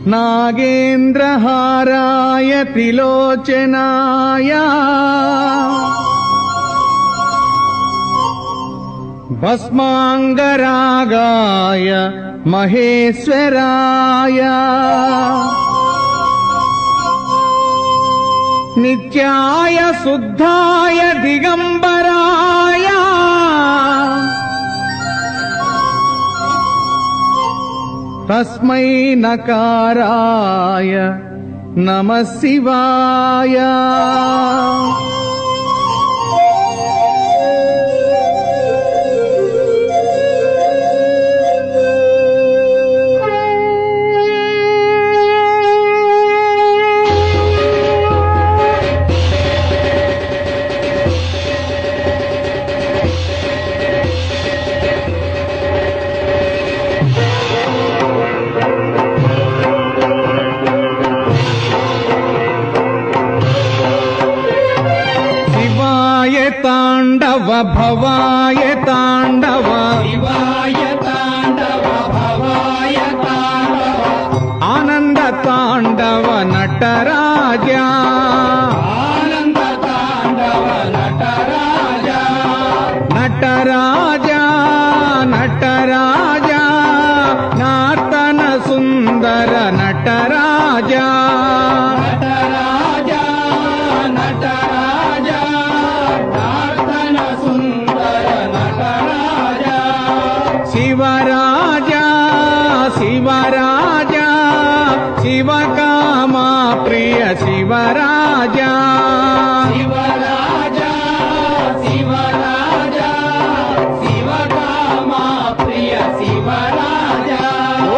नागेन्द्रहाराय त्रिलोचनाय भस्मांगरागाय महेश्वराय नित्याय शुद्धाय दिगंबराय तस्मै नकाराय नमः शिवाय। तांडव भवाय तांडव शिवाय तांडव भवाय तांडव आनंद तांडव नटराजा आनंद तांडव नटराजा नटराजा नटराजा नार्तन सुंदर नटराजा नटराजा नटराजा नार्तन सुंदर नटराजा शिवराजा शिवराजा शिवकामा प्रिय शिवराजा शिवराजा शिवराजा शिवकामा प्रिय शिवराजा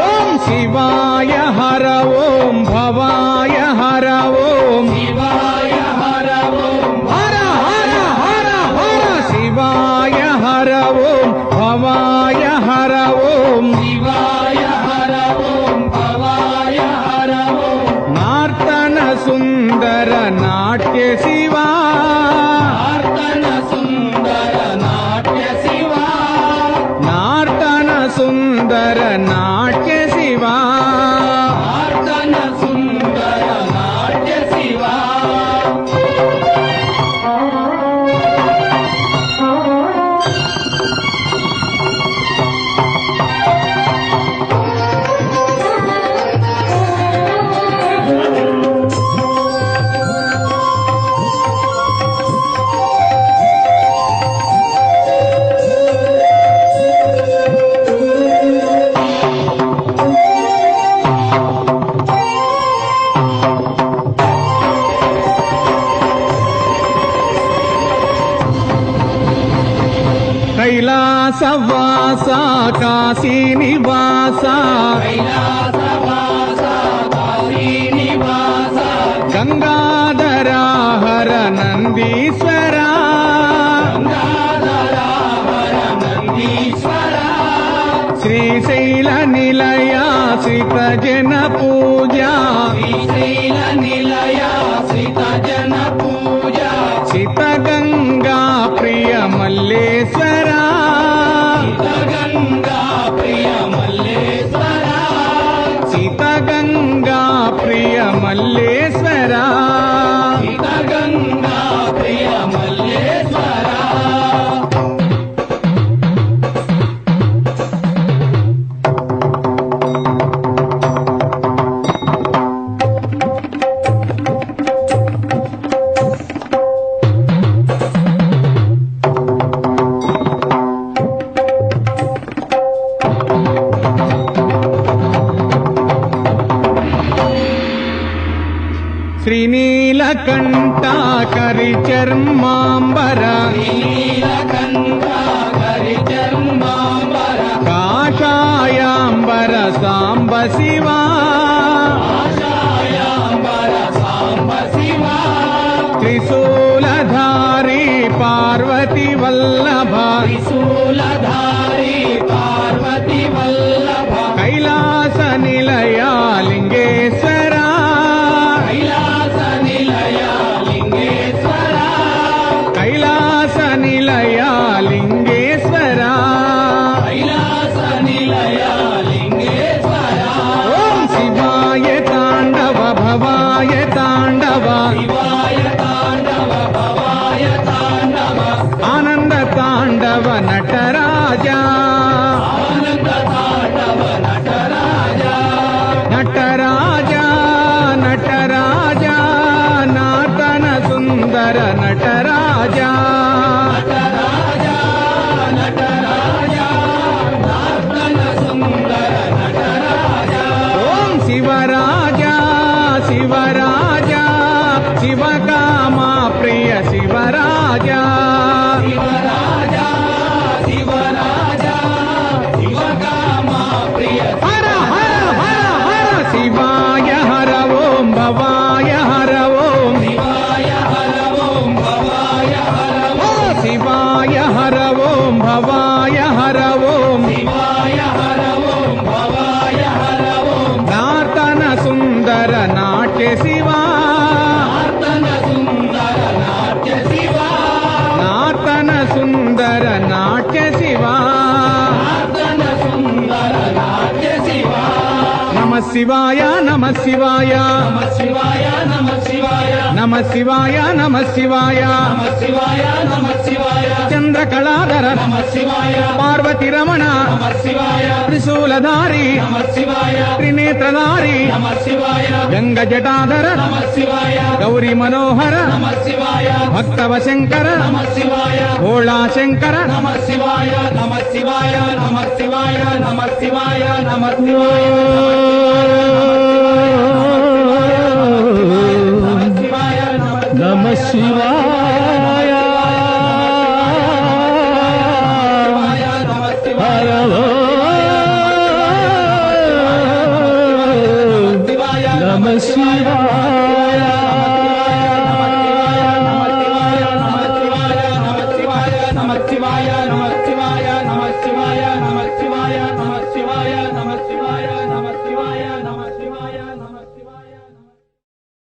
ओम शिवाय हर ओम भवाय हर ओम शिवाय हर ओम हर हर हर हर शिवाय हर ओम भवाय हर ओम शिवाय हर ओम भवाय हर ओम नार्तन सुंदर नाट्य शिवा नार्तन सुंदर नाट्य शिवा नार्तन सुंदर नाट्य शिवा नार्तन सुंदर नाट्य शिवा कैलासवासा काशी निवासा कैलासवासा काशी निवासा गंगाधरा हर नंदीश्वरा गंगाधरा हर नंदीश्वरा श्रीशैल निलया श्रित जन पूजा श्रीशैल निलया श्रित जन पूजा चित गंगा प्रिय मल्लेश्वरा गंगा प्रिय मल्लेश्वरा चित गंगा प्रिय मल्लेश्वरा गंगा प्रिय मल्लेश्वरा श्रीनीलकंठा करिचर्मांबर नीलकंठा करिचर्मांबर काषायांबर सांब शिवा आशायांबर सांब शिवा त्रिशूलधारी पार्वती वल्लभ त्रिशूलधारी पार्वती वल्लभ कैलास निलया लिंगेश्वरा कैलास निलया लिंगेश्वरा कैलास निलया लिंगेश्वरा कैलास निलया लिंगेश्वरा ओम శివాయ నమ శివాయ నమ శివాయ నమ శివాయ నమ శివాయ నమ శివాయ నమ శివాయ నమ శివాయ చంద్రకళాధర నమ శివాయ పార్వతి రమణ నమ శివాయ త్రిశూలధారి నమ శివాయ త్రినేత్రధారి నమ శివాయ గంగ జటాధర నమ శివాయ గౌరీ మనోహర నమ శివాయ భక్తవ శంకర నమ శివాయ భోళా శంకర నమ శివాయ నమ శివాయ నమ శివాయ నమ శివాయ నమ శివాయ నమ శివాయ నమ శివాయ నమ శివాయ నమ శివాయ